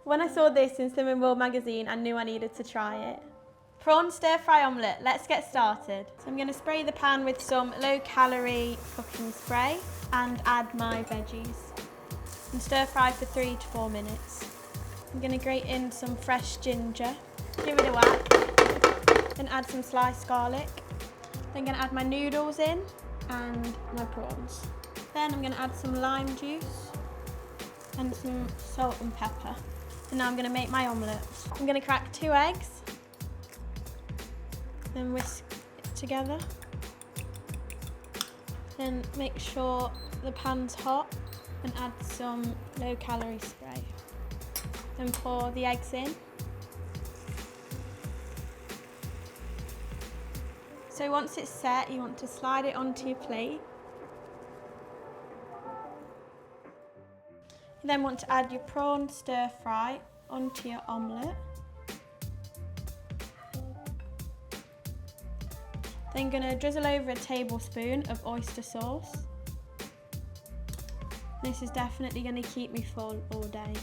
When I saw this in Slimming World magazine, I knew I needed to try it. Prawn stir-fry omelette, let's get started. So I'm gonna spray the pan with some low-calorie cooking spray and add my veggies. And stir-fry for 3 to 4 minutes. I'm gonna grate in some fresh ginger, give it a whack, then add some sliced garlic. Then I'm gonna add my noodles in and my prawns. Then I'm gonna add some lime juice and some salt and pepper. And now I'm gonna make my omelettes. I'm gonna crack 2 eggs, then whisk it together. Then make sure the pan's hot and add some low-calorie spray. Then pour the eggs in. So once it's set, you want to slide it onto your plate. You then want to add your prawn stir-fry onto your omelette. Then you're going to drizzle over a tablespoon of oyster sauce. This is definitely going to keep me full all day.